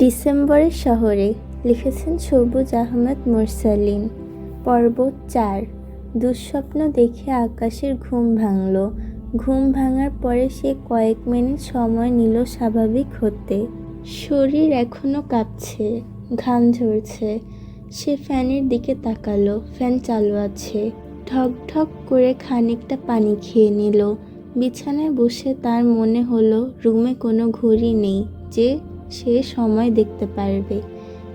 ডিসেম্বরের শহরে লিখেছেন সবুজ আহমেদ মুরসালিন। পর্ব ৪। দুঃস্বপ্ন দেখে আকাশের ঘুম ভাঙল। ঘুম ভাঙার পরে সে কয়েক মিনিট সময় নিল স্বাভাবিক হতে। শরীর এখনো কাঁপছে, ঘাম ঝরছে। সে ফ্যানের দিকে তাকালো, ফ্যান চালু আছে। ঢক ঢক করে খানিকটা পানি খেয়ে নিল। বিছানায় বসে তার মনে হলো রুমে কোনো ঘড়ি নেই যে সে সময় দেখতে পারবে।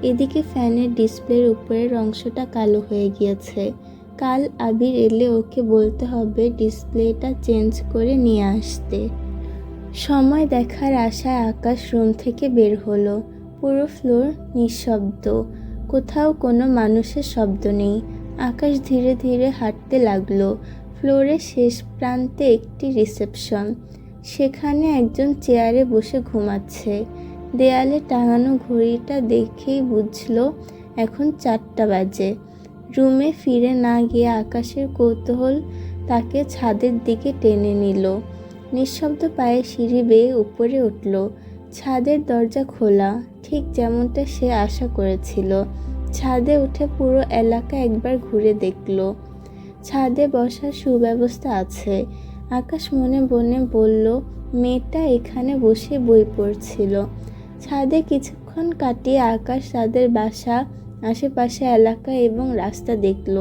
এদিকে ফ্যানের ডিসপ্লের উপরের অংশটা কালো হয়ে গিয়েছে। কাল আবির এলে ওকে বলতে হবে ডিসপ্লেটা চেঞ্জ করে নিয়ে আসতে। সময় দেখার আশায় আকাশ রুম থেকে বের হলো। পুরো ফ্লোর নিঃশব্দ, কোথাও কোনো মানুষের শব্দ নেই। আকাশ ধীরে ধীরে হাঁটতে লাগলো। ফ্লোরের শেষ প্রান্তে একটি রিসেপশন, সেখানে একজন চেয়ারে বসে ঘুমাচ্ছে। দেয়ালে টাঙানো ঘড়িটা দেখেই বুঝলো এখন 4টা বাজে। রুমে ফিরে না গিয়ে আকাশের কৌতূহল তাকে ছাদের দিকে টেনে নিল। নিঃশব্দ পায়ে সিঁড়ি বেয়ে উপরে উঠল। ছাদের দরজা খোলা, ঠিক যেমনটা সে আশা করেছিল। ছাদে উঠে পুরো এলাকা একবার ঘুরে দেখল। ছাদে বসার সুব্যবস্থা আছে। আকাশ মনে মনে বলল, মেয়েটা এখানে বসে বই পড়ছিল। ছাদে কিছুক্ষণ কাটিয়ে আকাশ তাদের বাসা, আশেপাশে এলাকা এবং রাস্তা দেখল।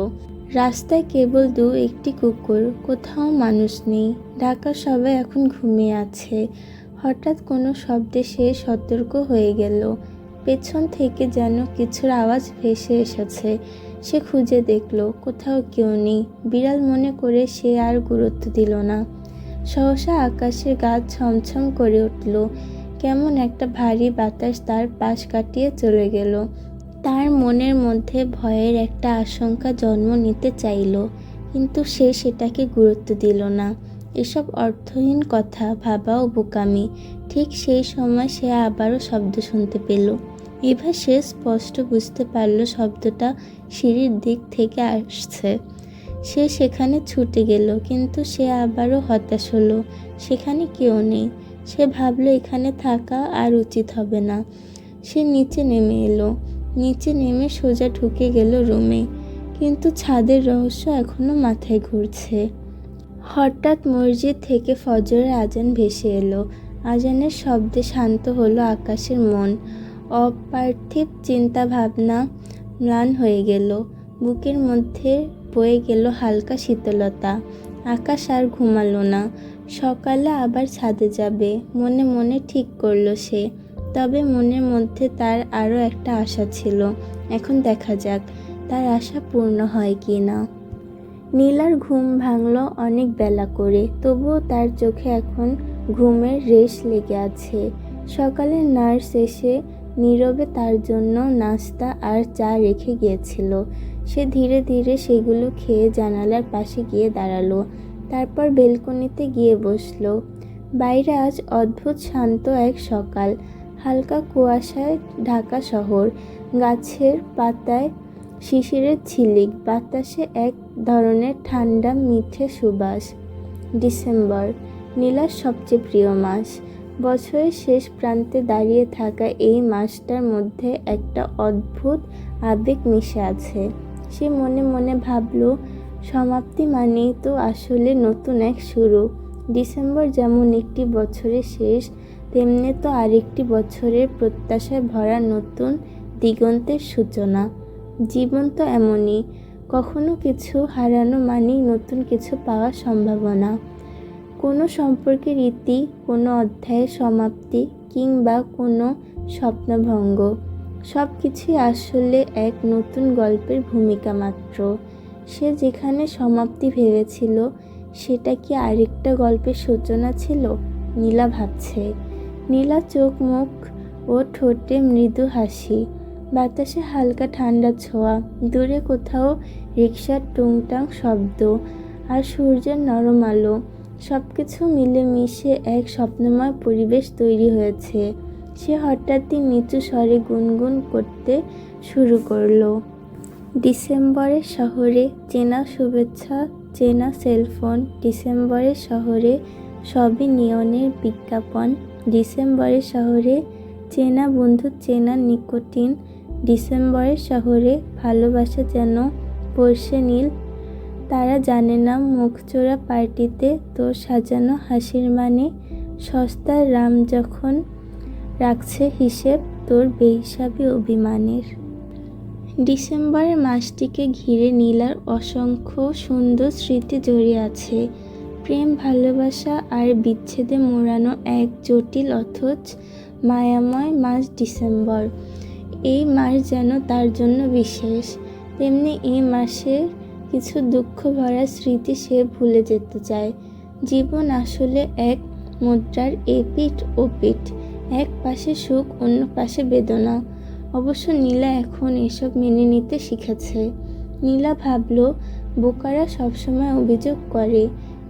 রাস্তায় কেবল একটি কুকুর, কোথাও মানুষ নেই। ঢাকার সবাই এখন ঘুমিয়ে আছে। হঠাৎ কোনো শব্দে সে সতর্ক হয়ে গেল। পেছন থেকে যেন কিছুর আওয়াজ ভেসে এসেছে। সে খুঁজে দেখল, কোথাও কেউ নেই। বিড়াল মনে করে সে আর গুরুত্ব দিল না। সহসা আকাশের গা ছমছম করে উঠল। কেমন একটা ভারী বাতাস তার পাশ কাটিয়ে চলে গেল। তার মনের মধ্যে ভয়ের একটা আশঙ্কা জন্ম নিতে চাইল, কিন্তু সে সেটাকে গুরুত্ব দিল না। এসব অর্থহীন কথা ভাবাও বোকামি। ঠিক সেই সময় সে আবারও শব্দ শুনতে পেল। এবার সে স্পষ্ট বুঝতে পারল শব্দটা সিঁড়ির দিক থেকে আসছে। সে সেখানে ছুটে গেল, কিন্তু সে আবারও হতাশ হলো। সেখানে কেউ নেই। সে ভাবল এখানে থাকা আর উচিত হবে না। সে নিচে নেমে এলো। নিচে নেমে সোজা ঢুকে গেল রুমে, কিন্তু ছাদের রহস্য এখনো মাথায় ঘুরছে। হঠাৎ মসজিদ থেকে ফজরের আজান ভেসে এলো। আজানের শব্দে শান্ত হলো আকাশের মন। অপার্থিব চিন্তা ভাবনা ম্লান হয়ে গেল। বুকের মধ্যে বয়ে গেল হালকা শীতলতা। আকাশ আর ঘুমালো না। সকালে আবার ছাদে যাবে মনে মনে ঠিক করলো সে। তবে মনের মধ্যে তার আরও একটা আশা ছিল। এখন দেখা যাক তার আশা পূর্ণ হয় কি না। নীলার ঘুম ভাঙল অনেক বেলা করে, তবুও তার চোখে এখন ঘুমের রেশ লেগে আছে। সকালে নার্স এসে নীরবে তার জন্য নাস্তা আর চা রেখে গিয়েছিল। সে ধীরে ধীরে সেগুলো খেয়ে জানালার পাশে গিয়ে দাঁড়ালো। তারপর বেলকনিতে গিয়ে বসল। বাইরে আজ অদ্ভুত শান্ত এক সকাল। হালকা কুয়াশায় ঢাকা শহর। গাছের পাতায় শিশিরের ঝিলিক, বাতাসে এক ধরনের ঠান্ডা মিঠে সুবাস। ডিসেম্বর নীলার সবচেয়ে প্রিয় মাস। বছরের শেষ প্রান্তে দাঁড়িয়ে থাকা এই মাসটার মধ্যে একটা অদ্ভুত আবেগ মিশে আছে। সে মনে মনে ভাবল, সমাপ্তি মানেই তো আসলে নতুন এক শুরু। ডিসেম্বর যেমন একটি বছরের শেষ, তেমনি তো আরেকটি বছরের প্রত্যাশায় ভরা নতুন দিগন্তের সূচনা। জীবন তো এমনই, কখনো কিছু হারানো মানেই নতুন কিছু পাওয়ার সম্ভাবনা। কোনো সম্পর্কের ইতি, কোনো অধ্যায়ের সমাপ্তি, কিংবা কোনো স্বপ্নভঙ্গ, সব কিছুই আসলে এক নতুন গল্পের ভূমিকা মাত্র। সে যেখানে সমাপ্তি ভেবেছিল, সেটা কি আরেকটা গল্পের সূচনা ছিল? নীলা ভাবছে। নীলা চোখ মুখ ও ঠোঁটে মৃদু হাসি। বাতাসে হালকা ঠান্ডা ছোঁয়া। দূরে কোথাও রিকশার টুংটাং শব্দ আর সূর্যের নরম আলো। সব কিছু মিলেমিশে এক স্বপ্নময় পরিবেশ তৈরি হয়েছে। সে হঠাৎই নিচু স্বরে গুনগুন করতে শুরু করলো। ডিসেম্বরের শহরে চেনা শুভেচ্ছা, চেনা সেলফোন। ডিসেম্বরের শহরে সবই নিয়নের বিজ্ঞাপন। ডিসেম্বরের শহরে চেনা বন্ধু চেনা নিকটিন, ডিসেম্বরের শহরে ভালোবাসা যেন পরশে নীল। তারা জানে না মুখচোরা পার্টিতে তোর সাজানো হাসির মানে, সস্তার রাম যখন রাখছে হিসেব তোর বেহিসাবি অভিমানের। ডিসেম্বরের মাসটিকে ঘিরে নীলার অসংখ্য সুন্দর স্মৃতি জড়িয়ে আছে। প্রেম, ভালোবাসা আর বিচ্ছেদে মোড়ানো এক জটিল অথচ মায়াময় মাস ডিসেম্বর। এই মাস যেন তার জন্য বিশেষ। তেমনি এই মাসের কিছু দুঃখ ভরা স্মৃতি সে ভুলে যেতে চায়। জীবন আসলে এক মুদ্রার এপিঠ ওপিঠ, এক পাশে সুখ অন্য পাশে বেদনা। অবশ্য নীলা এখন এসব মেনে নিতে শিখেছে। নীলা ভাবল, বোকারা সবসময় অভিযোগ করে,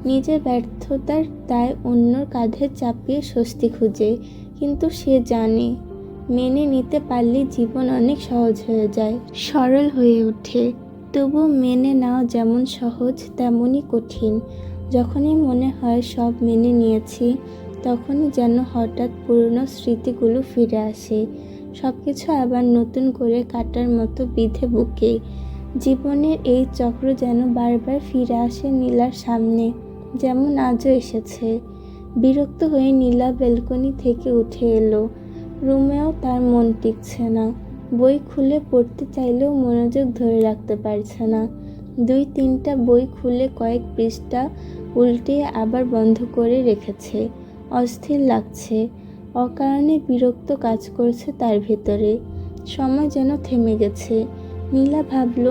নিজের ব্যর্থতার দায় অন্যর কাঁধে চাপিয়ে স্বস্তি খুঁজে। কিন্তু সে জানে মেনে নিতে পারলে জীবন অনেক সহজ হয়ে যায়, সরল হয়ে ওঠে। তবু মেনে নেওয়া যেমন সহজ তেমনই কঠিন। যখনই মনে হয় সব মেনে নিয়েছি, তখনই যেন হঠাৎ পুরনো স্মৃতিগুলো ফিরে আসে। সব কিছু আবার নতুন করে কাটার মতো বিধে বুকে। জীবনের এই চক্র যেন বারবার ফিরে আসে নীলার সামনে, যেমন আজও এসেছে। বিরক্ত হয়ে নীলা ব্যালকনি থেকে উঠে এলো। রুমেও তার মন টিকছে না। বই খুলে পড়তে চাইলেও মনোযোগ ধরে রাখতে পারছে না। 2-3টা বই খুলে কয়েক পৃষ্ঠা উল্টিয়ে আবার বন্ধ করে রেখেছে। অস্থির লাগছে। অকারণে বিরক্ত কাজ করছে তার ভেতরে। সময় যেন থেমে গেছে। নীলা ভাবল,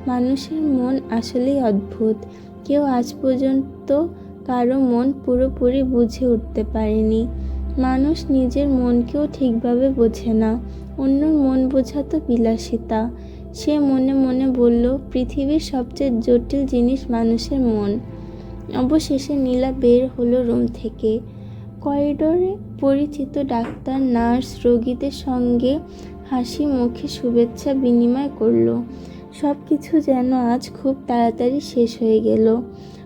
মানুষের মন আসলেই অদ্ভুত। কেউ আজ পর্যন্ত কারো মন পুরোপুরি বুঝে উঠতে পারেনি। মানুষ নিজের মনকেও ঠিকভাবে বোঝে না। অন্যর মন বোঝা তো বিলাসিতা। সে মনে মনে বলল, পৃথিবীর সবচেয়ে জটিল জিনিস মানুষের মন। অবশেষে নীলা বের হলো রুম থেকে। করিডোরে পরিচিত ডাক্তার, নার্স রোগীদের সঙ্গে হাসি মুখে শুভেচ্ছা বিনিময় করলো। সব কিছু যেন আজ খুব তাড়াতাড়ি শেষ হয়ে গেল।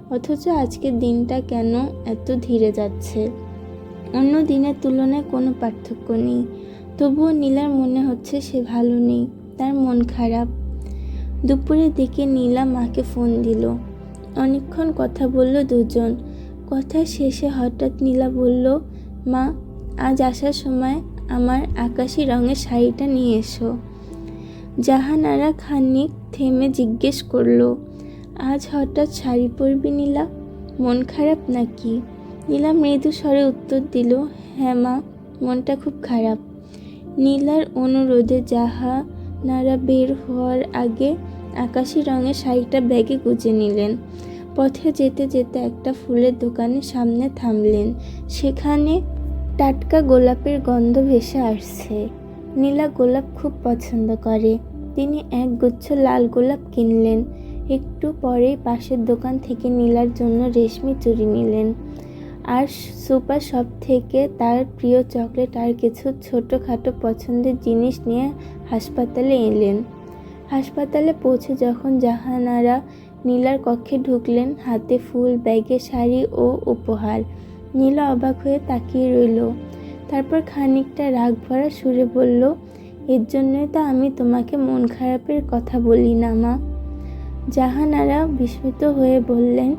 অথচ আজকের দিনটা কেন এত ধীরে যাচ্ছে। অন্য দিনের তুলনায় কোনো পার্থক্য নেই। তবুও নীলার মনে হচ্ছে সে ভালো নেই, তার মন খারাপ। দুপুরের দিকে নীলা মাকে ফোন দিল। অনেকক্ষণ কথা বলল দুজন। কথার শেষে হঠাৎ নীলা বলল, মা, আজ আসার সময় আমার আকাশি রঙের শাড়িটা নিয়ে এসো। জাহানারা খানিক থেমে জিজ্ঞেস করলো, আজ হঠাৎ শাড়ি পরবি নীলা? মন খারাপ নাকি? নীলা মৃদু স্বরে উত্তর দিল, হ্যাঁ মা, মনটা খুব খারাপ। নীলার অনুরোধে জাহানারা বের হওয়ার আগে আকাশি রঙের শাড়িটা ব্যাগে গুজে নিলেন। পথে যেতে যেতে একটা ফুলের দোকানের সামনে থামলেন। সেখানে টাটকা গোলাপের গন্ধ ভেসে আসছে। নীলা গোলাপ খুব পছন্দ করে। তিনি এক গুচ্ছ লাল গোলাপ কিনলেন। একটু পরেই পাশের দোকান থেকে নীলার জন্য রেশমি চুড়ি নিলেন। আর সুপার শপ থেকে তার প্রিয় চকলেট আর কিছু ছোটোখাটো পছন্দের জিনিস নিয়ে হাসপাতালে এলেন। হাসপাতালে পৌঁছে যখন জাহানারা নীলার কক্ষে ঢুকলেন, হাতে ফুল, ব্যাগে শাড়ি ও উপহার। নীলা অবাক হয়ে তাকিয়ে রইল। তারপর খানিকটা রাগ ভরা সুরে বলল, এর জন্যই তো আমি তোমাকে মন খারাপের কথা বলি না মা। জাহানারা বিস্মিত হয়ে বললেন,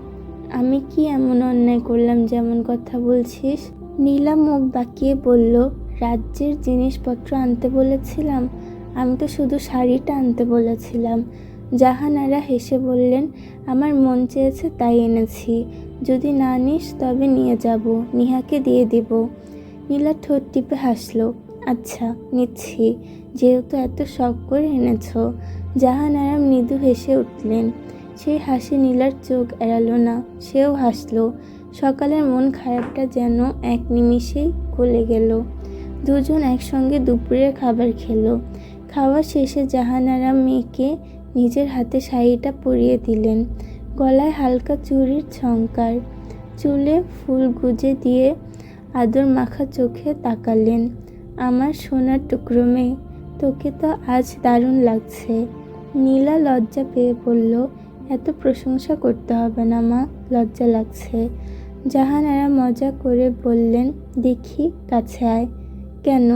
আমি কি এমন অন্যায় করলাম যেমন কথা বলছিস? নীলা মুখ বাঁকিয়ে বলল, রাজ্যের জিনিসপত্র আনতে বলেছিলাম? আমি তো শুধু শাড়িটা আনতে বলেছিলাম। জাহানারা হেসে বললেন, আমার মন চেয়েছে তাই এনেছি। যদি না নিস তবে নিয়ে যাব, নিহাকে দিয়ে দিব। নীলা ঠোঁট টিপে হাসল, আচ্ছা নিচ্ছি, যেহেতু এত শখ করে এনেছ। জাহানারা মৃদু হেসে উঠলেন। সেই হাসি নীলার চোখ এড়ালো না। সেও হাসল। সকালের মন খারাপটা যেন এক নিমিষেই গলে গেল। দুজন একসঙ্গে দুপুরের খাবার খেলো। খাওয়া শেষে জাহানারা মেয়েকে নিজের হাতে শাড়িটা পরিয়ে দিলেন। গলায় হালকা চুড়ির ঝংকার, চুলে ফুল গুজে দিয়ে আদর মাখা চোখে তাকালেন। আমার সোনার টুকরো মেয়ে, তোকে তো আজ দারুণ লাগছে। নীলা লজ্জা পেয়ে বলল, এত প্রশংসা করতে হবে না মা, লজ্জা লাগছে। জাহানারা মজা করে বললেন, দেখি কাছে আয়। কেন?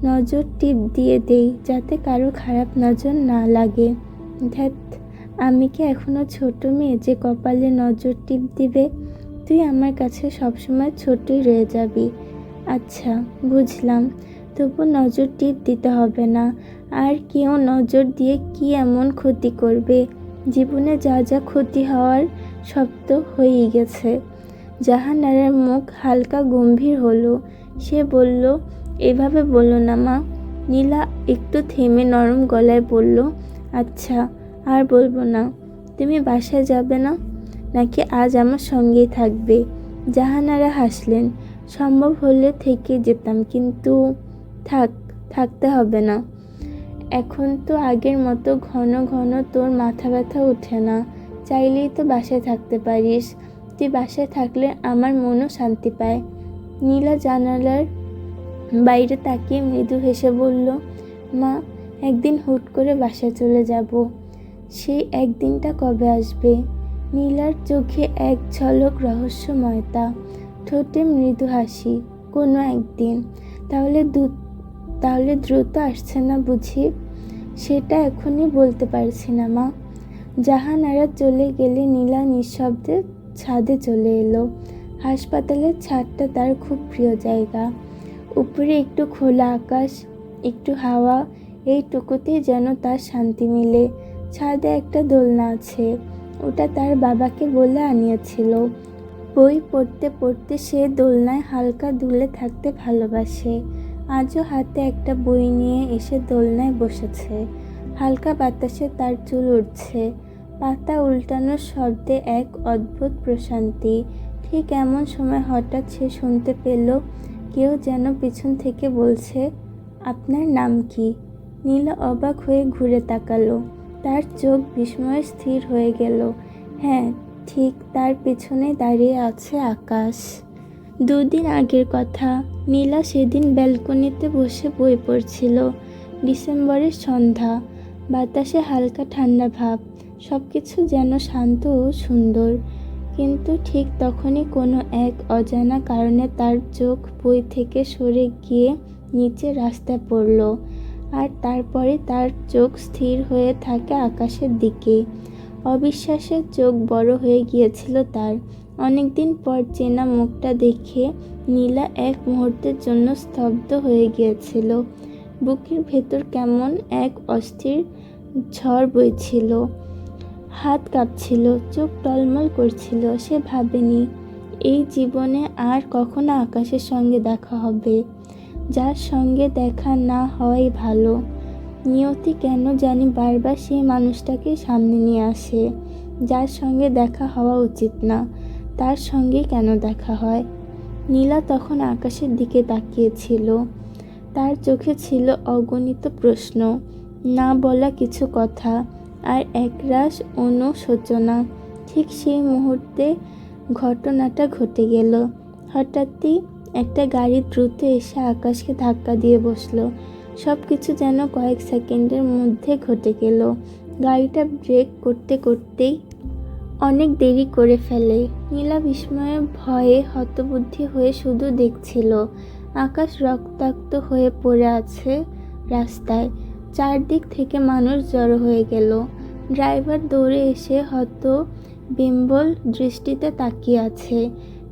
নজর টিপ দিয়ে দেই যাতে কারো খারাপ নজর না লাগে। ধ্যাত, আমি কি এখনো ছোট মেয়ে যে কপালে নজর টিপ দিবে? তুই আমার কাছে সবসময় ছোটই রয়ে যাবি। আচ্ছা, বুঝলাম, তবু নজর টিপ দিতে হবে না। আর কেউ নজর দিয়ে কি এমন ক্ষতি করবে? জীবনে যা যা ক্ষতি হওয়ার সব তো হয়েই গেছে। জাহানারার মুখ হালকা গম্ভীর হলো। সে বলল, এভাবে বললো না মা। নীলা একটু থেমে নরম গলায় বলল, আচ্ছা, আর বলবো না। তুমি বাসায় যাবে না, নাকি আজ আমার সঙ্গেই থাকবে? জাহানারা হাসলেন। সম্ভব হলে থেকে যেতাম, কিন্তু থাকতে হবে না। এখন তো আগের মতো ঘন ঘন তোর মাথা ব্যথা ওঠে না। চাইলেই তো বাসায় থাকতে পারিস। তুই বাসায় থাকলে আমার মনও শান্তি পায়। নীলা জানালার বাইরে তাকিয়ে মৃদু হেসে বলল, মা, একদিন হুট করে বাসায় চলে যাব। সেই একদিনটা কবে আসবে? নীলার চোখে এক ঝলক রহস্যময়তা, ঠোঁটে মৃদু হাসি। কোনো একদিন। তাহলে দ্রুত আসছে না বুঝি? সেটা এখনই বলতে পারছি না মা। জাহানারা চলে গেলে নীলা নিঃশব্দে ছাদে চলে এলো। হাসপাতালের ছাদটা তার খুব প্রিয় জায়গা। উপরে একটু খোলা আকাশ, একটু হাওয়া, এইটুকুতেই যেন তার শান্তি মিলে। ছাদে একটা দোলনা আছে, ওটা তার বাবাকে বলে আনিয়েছিল। বই পড়তে পড়তে সে দোলনায় হালকা দুলে থাকতে ভালোবাসে। আজও হাতে একটা বই নিয়ে এসে দোলনায় বসেছে। হালকা বাতাসে তার চুল উঠছে। পাতা উল্টানোর শব্দে এক অদ্ভুত প্রশান্তি। ঠিক এমন সময় হঠাৎ সে শুনতে পেল কেউ যেন পিছন থেকে বলছে, আপনার নাম কি? নীলা অবাক হয়ে ঘুরে তাকালো। তার চোখ বিস্ময়ে স্থির হয়ে গেল। হ্যাঁ, ঠিক তার পেছনে দাঁড়িয়ে আছে আকাশ। 2 দিন আগের কথা। নীলা সেদিন ব্যালকনিতে বসে বই পড়ছিল। ডিসেম্বরের সন্ধ্যা, বাতাসে হালকা ঠান্ডা ভাব, সব কিছু যেন শান্ত ও সুন্দর। কিন্তু ঠিক তখনই কোনো এক অজানা কারণে তার চোখ বই থেকে সরে গিয়ে নিচে রাস্তায় পড়ল। আর তারপরে তার চোখ স্থির হয়ে থাকে আকাশের দিকে। অবিশ্বাসের চোখ বড় হয়ে গিয়েছিল তার। অনেকদিন পর চেনা মুখটা দেখে নীলা এক মুহূর্তের জন্য স্তব্ধ হয়ে গিয়েছিল। বুকের ভেতর কেমন এক অস্থির ঝড় বইছিল। হাত কাঁপছিল, চোখ টলমল করছিল। সে ভাবেনি এই জীবনে আর কখনো আকাশের সঙ্গে দেখা হবে। যার সঙ্গে দেখা না হওয়াই ভালো। নিয়তি কেন জানি বারবার সেই মানুষটাকে সামনে নিয়ে আসে। যার সঙ্গে দেখা হওয়া উচিত না, তার সঙ্গে কেন দেখা হয়? নীলা তখন আকাশের দিকে তাকিয়েছিল। তার চোখে ছিল অগণিত প্রশ্ন, না বলা কিছু কথা, আর একরাশ অনুশোচনা। ঠিক সেই মুহূর্তে ঘটনাটা ঘটে গেল। হঠাৎই একটা গাড়ি দ্রুত এসে আকাশকে ধাক্কা দিয়ে বসলো। সব কিছু যেন কয়েক সেকেন্ডের মধ্যে ঘটে গেল। গাড়িটা ব্রেক করতে করতেই অনেক দেরি করে ফেলে। নীলা বিস্ময়ে ভয়ে হতবুদ্ধি হয়ে শুধু দেখছিল। আকাশ রক্তাক্ত হয়ে পড়ে আছে রাস্তায়। চারদিক থেকে মানুষ জড়ো হয়ে গেল। ড্রাইভার দৌড়ে এসে হতবিহ্বল দৃষ্টিতে তাকিয়ে আছে।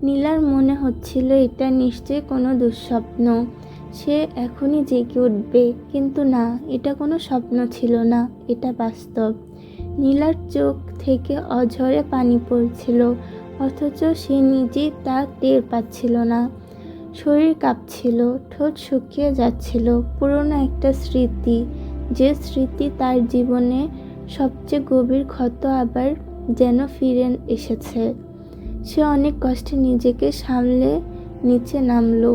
নীলার মনে হচ্ছিল এটা নিশ্চয়ই কোনো দুঃস্বপ্ন। সে এখনই জেগে উঠবে, কিন্তু না, এটা কোনো স্বপ্ন ছিল না, এটা বাস্তব। নীলার চোখ থেকে অঝরে পানি পড়ছিল, অথচ সে নিজেই তা টের পাচ্ছিল না। শরীর কাঁপছিল, ঠোঁট শুকিয়ে যাচ্ছিল। পুরনো একটা স্মৃতি, যে স্মৃতি তার জীবনে সবচেয়ে গভীর ক্ষত, আবার যেন ফিরে এসেছে। সে অনেক কষ্টে নিজেকে সামলে নিচে নামলো।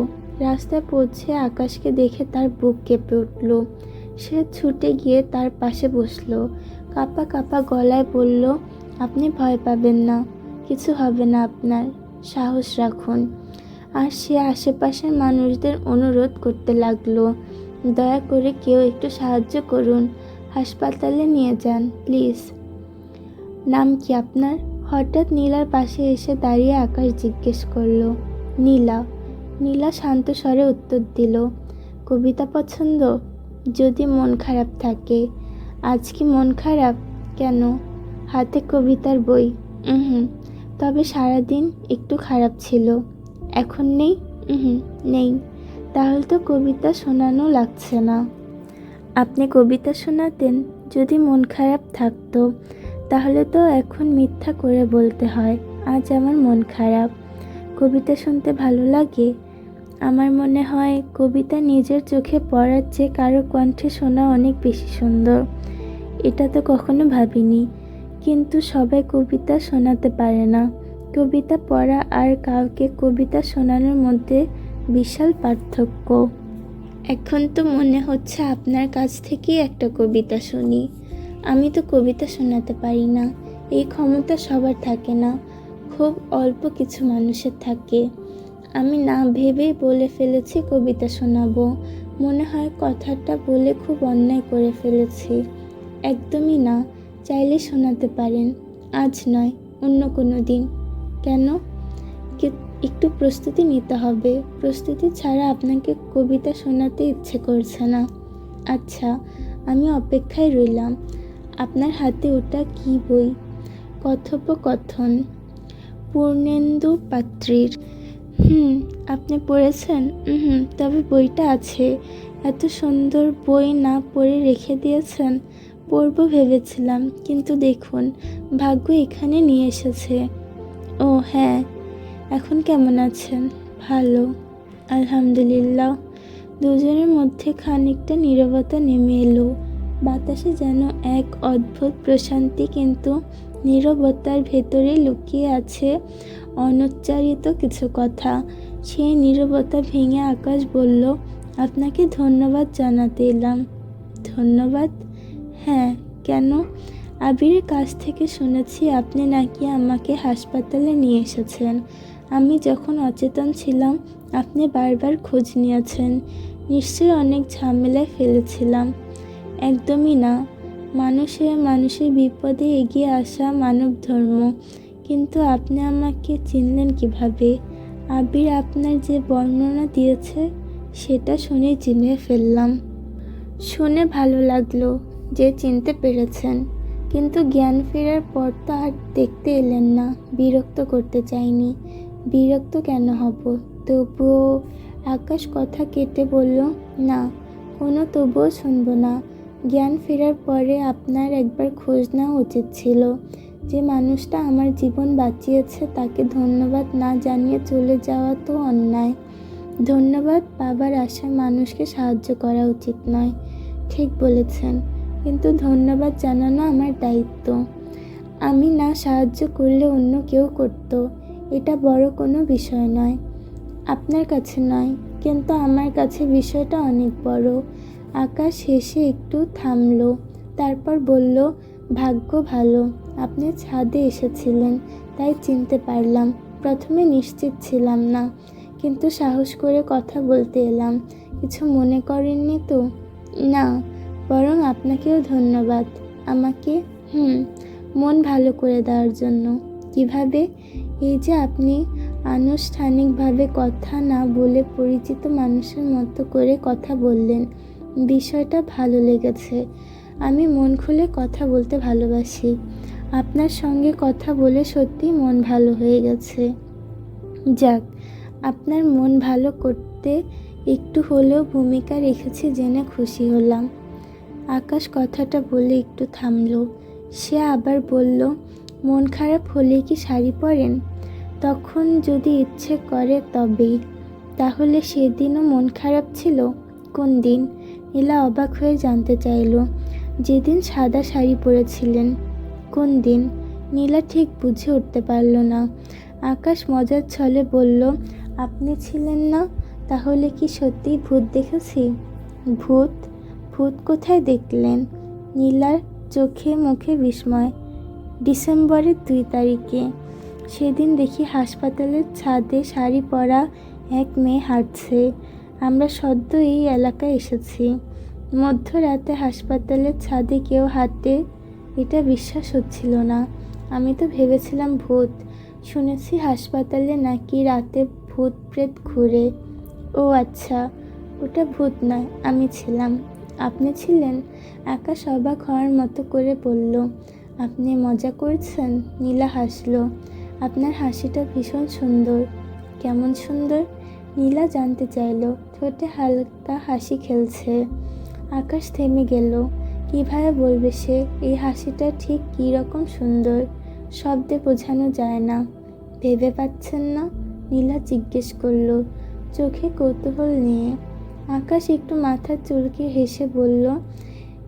রাস্তায় পৌঁছে আকাশকে দেখে তার বুক কেঁপে উঠল। সে ছুটে গিয়ে তার পাশে বসলো। কাঁপা কাঁপা গলায় বলল, আপনি ভয় পাবেন না, কিছু হবে না আপনার, সাহস রাখুন। আর সে আশেপাশের মানুষদের অনুরোধ করতে লাগলো, দয়া করে কেউ একটু সাহায্য করুন, হাসপাতালে নিয়ে যান প্লিজ। নাম কি আপনার? হঠাৎ নীলার পাশে এসে দাঁড়িয়ে আকাশ জিজ্ঞেস করলো। নীলা। নীলা শান্ত স্বরে উত্তর দিল। কবিতা পছন্দ? যদি মন খারাপ থাকে। আজ কি মন খারাপ? কেন? হাতে কবিতার বই। হুম। তবে সারাদিন একটু খারাপ ছিল। এখন নেই? হুম, নেই। তাহলে তো কবিতা শোনানো লাগছে না। আপনি কবিতা শোনাতেন যদি মন খারাপ থাকতো, তাহলে তো এখন মিথ্যা করে বলতে হয় আজ আমার মন খারাপ। কবিতা শুনতে ভালো লাগে? আমার মনে হয় কবিতা নিজের চোখে পড়ার চেয়ে কারো কণ্ঠে শোনা অনেক বেশি সুন্দর। এটা তো কখনো ভাবিনি। কিন্তু সবাই কবিতা শোনাতে পারে না। কবিতা পড়া আর কাউকে কবিতা শোনানোর মধ্যে বিশাল পার্থক্য। এখন তো মনে হচ্ছে আপনার কাছ থেকেই একটা কবিতা শুনি। আমি তো কবিতা শোনাতে পারি না। এই ক্ষমতা সবার থাকে না, খুব অল্প কিছু মানুষের থাকে। আমি না ভেবেই বলে ফেলেছি কবিতা শোনাবো। মনে হয় কথাটা বলে খুব অন্যায় করে ফেলেছি। একদমই না, চাইলে শোনাতে পারেন। আজ নয়, অন্য কোনো দিন। কেন? একটু প্রস্তুতি নিতে হবে। প্রস্তুতি ছাড়া আপনাকে কবিতা শোনাতে ইচ্ছে করছে না। আচ্ছা, আমি অপেক্ষায় রইলাম। আপনার হাতে ওটা কি বই? কথোপকথন, পূর্ণেন্দু পাত্রীর। আপনি পড়েছেন? তবে বইটা আছে। এত সুন্দর বই না পড়ে রেখে দিয়েছেন। পড়ব ভেবেছিলাম, কিন্তু দেখুন ভাগ্য এখানে নিয়ে এসেছে। ও হ্যাঁ, এখন কেমন আছেন? ভালো, আলহামদুলিল্লাহ। দুজনের মধ্যে খানিকটা নীরবতা নেমে এলো। বাতাসে যেন এক অদ্ভুত প্রশান্তি, কিন্তু নীরবতার ভেতরে লুকিয়ে আছে অনুচ্চারিত কিছু কথা। সেই নীরবতা ভেঙে আকাশ বলল, আপনাকে ধন্যবাদ জানাতে এলাম। ধন্যবাদ? হ্যাঁ, কেন? আবিরের কাছ থেকে শুনেছি আপনি নাকি আমাকে হাসপাতালে নিয়ে এসেছেন। আমি যখন অচেতন ছিলাম আপনি বারবার খোঁজ নিয়েছেন। নিশ্চয়ই অনেক ঝামেলায় ফেলেছিলাম। একদমই না। মানুষের বিপদে এগিয়ে আসা মানব ধর্ম। কিন্তু আপনি আমাকে চিনলেন কিভাবে? আবির আপনার যে বর্ণনা দিয়েছে সেটা শুনে চিনে ফেললাম। শুনে ভালো লাগলো যে চিনতে পেরেছেন, কিন্তু জ্ঞান ফেরার পর তো আর দেখতে এলেন না। বিরক্ত করতে চাইনি। বিরক্ত কেন হব? তবুও। আকাশ কথা কেটে বলল, না, কোনো তবুও শুনবো না। জ্ঞান ফেরার পরে আপনার একবার খোঁজ নেওয়া উচিত ছিল। যে মানুষটা আমার জীবন বাঁচিয়েছে তাকে ধন্যবাদ না জানিয়ে চলে যাওয়া তো অন্যায়। ধন্যবাদ পাবার আশায় মানুষকে সাহায্য করা উচিত নয়। ঠিক বলেছেন, কিন্তু ধন্যবাদ জানানো আমার দায়িত্ব। আমি না সাহায্য করলে অন্য কেউ করত। এটা বড় কোনো বিষয় নয়। আপনার কাছে নয়, কিন্তু আমার কাছে বিষয়টা অনেক বড়। আকাশ হেসে একটু থামল, তারপর বলল, ভাগ্য ভালো আপনি ছাদে এসেছিলেন, তাই চিনতে পারলাম। প্রথমে নিশ্চিত ছিলাম না, কিন্তু সাহস করে কথা বলতে এলাম। কিছু মনে করেননি তো? না, বরং আপনাকেও ধন্যবাদ। আমাকে? মন ভালো করে দেওয়ার জন্য। কিভাবে? এই যে আপনি আনুষ্ঠানিকভাবে কথা না বলে পরিচিত মানুষের মতো করে কথা বললেন, বিষয়টা ভালো লেগেছে। আমি মন খুলে কথা বলতে ভালোবাসি। আপনার সঙ্গে কথা বলে সত্যি মন ভালো হয়ে গেছে। যাক, আপনার মন ভালো করতে একটু হলেও ভূমিকা রেখেছি জেনে খুশি হলাম। আকাশ কথাটা বলে একটু থামল। সে আবার বলল, মন খারাপ হলে কি শাড়ি পরেন? তখন যদি ইচ্ছে করে তবেই। তাহলে সেদিনও মন খারাপ ছিল? কোন দিন? নীলা অবাক হয়ে জানতে চাইল। যেদিন সাদা শাড়ি পরেছিলেন। কোন দিন? নীলা ঠিক বুঝে উঠতে পারল না। আকাশ মজার ছলে বলল, আপনি ছিলেন না? তাহলে কি সত্যিই ভূত দেখেছি? ভূত? ভূত কোথায় দেখলেন? নীলার চোখে মুখে বিস্ময়। ডিসেম্বরের 2 তারিখে। সেদিন দেখি হাসপাতালের ছাদে শাড়ি পরা এক মেয়ে হাঁটছে। আমরা সদ্য এই এলাকায় এসেছি। মধ্যরাতে হাসপাতালের ছাদে কেউ হাঁটে, এটা বিশ্বাস হচ্ছিল না। আমি তো ভেবেছিলাম ভূত। শুনেছি হাসপাতালে নাকি রাতে ভূত প্রেত ঘুরে। ও আচ্ছা, ওটা ভূত নয়, আমি ছিলাম। আপনি ছিলেন? আকাশ অবাক হওয়ার মতো করে বলল, আপনি মজা করছেন? নীলা হাসলো। আপনার হাসিটা ভীষণ সুন্দর। কেমন সুন্দর? নীলা জানতে চাইল। ঠোঁটে হালকা হাসি খেলছে। আকাশ থেমে গেল। কিভাবে বলবে সে এই হাসিটা ঠিক কী রকম সুন্দর? শব্দে বোঝানো যায় না। ভেবে পাচ্ছেন না? নীলা জিজ্ঞেস করল, চোখে কৌতূহল নিয়ে। আকাশ একটু মাথা চুলকে হেসে বলল,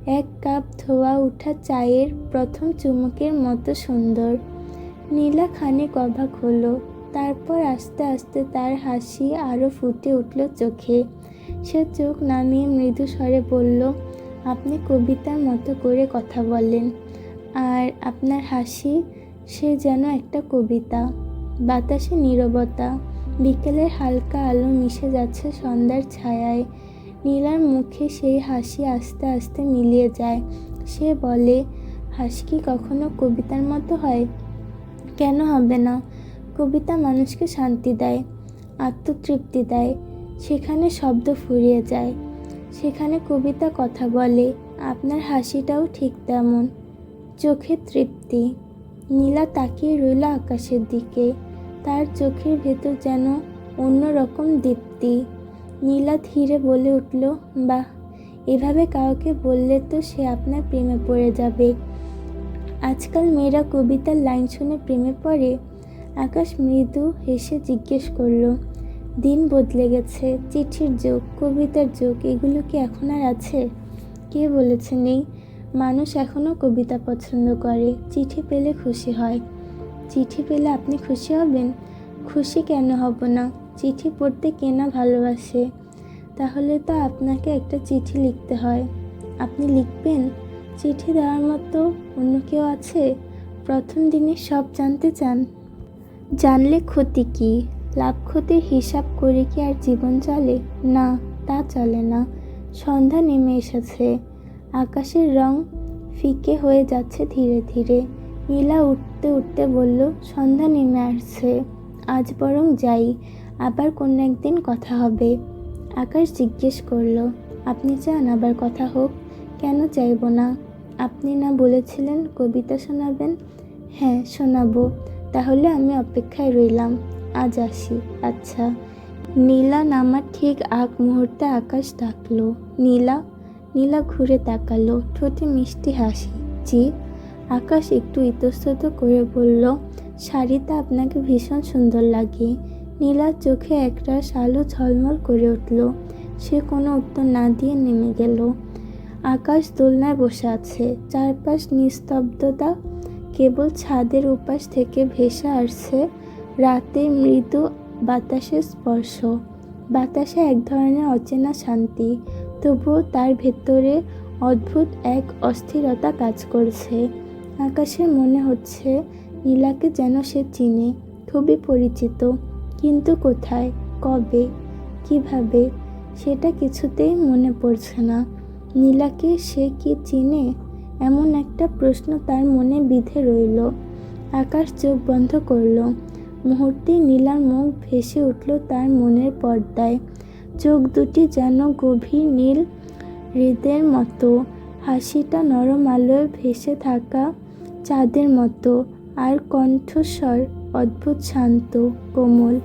এক কাপ ধোয়া ওঠা চায়ের প্রথম চুমুকের মতো সুন্দর। নীলা খানিক অবাক হলো। তারপর আস্তে আস্তে তার হাসি আরও ফুটে উঠল চোখে। সে চোখ নামিয়ে মৃদু স্বরে বলল, আপনি কবিতার মতো করে কথা বলেন। আর আপনার হাসি, সে যেন একটা কবিতা। বাতাসে নীরবতা। বিকেলের হালকা আলো মিশে যাচ্ছে সন্ধ্যার ছায়ায়। নীলার মুখে সেই হাসি আস্তে আস্তে মিলিয়ে যায়। সে বলে, হাসি কি কখনো কবিতার মতো হয়? কেন হবে না? কবিতা মানুষকে শান্তি দেয়, আত্মতৃপ্তি দেয়। সেখানে শব্দ ফুরিয়ে যায়, সেখানে কবিতা কথা বলে। আপনার হাসিটাও ঠিক তেমন, চোখে তৃপ্তি। নীলা তাকিয়ে রইল আকাশের দিকে। তার চোখের ভেতর যেন অন্যরকম দীপ্তি। নীলা ধীরে বলে উঠল, বাহ, এভাবে কাউকে বললে তো সে আপনার প্রেমে পড়ে যাবে। আজকাল মেয়েরা কবিতার লাইন শুনে প্রেমে পড়ে? আকাশ মৃদু হেসে জিজ্ঞেস করল, দিন বদলে গেছে, চিঠির যুগ, কবিতার যুগ, এগুলো কি এখন আর আছে? কে বলেছে নেই? মানুষ এখনও কবিতা পছন্দ করে, চিঠি পেলে খুশি হয়। চিঠি পেলে আপনি খুশি হবেন? খুশি কেন হব না? চিঠি পড়তে কে না ভালোবাসে? তাহলে তো আপনাকে একটা চিঠি লিখতে হয়। আপনি লিখবেন? চিঠি দেওয়ার মতো অন্য কেউ আছে? প্রথম দিনে সব জানতে চান? জানলে ক্ষতি কি? লাভ ক্ষতির হিসাব করে কি আর জীবন চলে? না, তা চলে না। সন্ধ্যা নেমে এসেছে। আকাশের রং ফিকে হয়ে যাচ্ছে ধীরে ধীরে। নীলা উঠতে উঠতে বলল, সন্ধ্যা নেমে আসছে, আজ বরং যাই, আবার কোনো একদিন কথা হবে। আকাশ জিজ্ঞেস করল, আপনি চান আবার কথা হোক? কেন চাইব না? আপনি না বলেছিলেন কবিতা শোনাবেন? হ্যাঁ, শোনাবো। তাহলে আমি অপেক্ষায় রইলাম। আজ আসি। আচ্ছা। নীলা নামার ঠিক আগ মুহূর্তে আকাশ ডাকলো, নীলা। নীলা ঘুরে তাকালো, ঠোঁটে মিষ্টি হাসি। জি। আকাশ একটু ইতস্তত করে বলল, শাড়িতে আপনাকে ভীষণ সুন্দর লাগে। নীলার চোখে একটা আলো ঝলমল করে উঠল। সে কোনো উত্তর না দিয়ে নেমে গেল। আকাশ দোলনায় বসে আছে। চারপাশ নিস্তব্ধতা। কেবল ছাদের উপাস থেকে ভেসে আসছে রাতে মৃদু বাতাসের স্পর্শ। বাতাসে এক ধরনের অচেনা শান্তি, তবুও তার ভেতরে অদ্ভুত এক অস্থিরতা কাজ করছে। আকাশের মনে হচ্ছে নীলাকে যেন সে চিনে, খুবই পরিচিত। কিন্তু কোথায়, কবে, কিভাবে, সেটা কিছুতেই মনে পড়ছে না। নীলাকে সে কি চিনে? এমন একটা প্রশ্ন তার মনে বিঁধে রইল। আকাশ চোখ বন্ধ করল। মুহূর্তেই নীলার মুখ ভেসে উঠল তার মনের পর্দায়। চোখ দুটি যেন গভীর নীল হৃদের মতো, হাসিটা নরম আলোয় ভেসে থাকা চাঁদের মতো, আর কণ্ঠস্বর অদ্ভুত শান্ত, কোমল।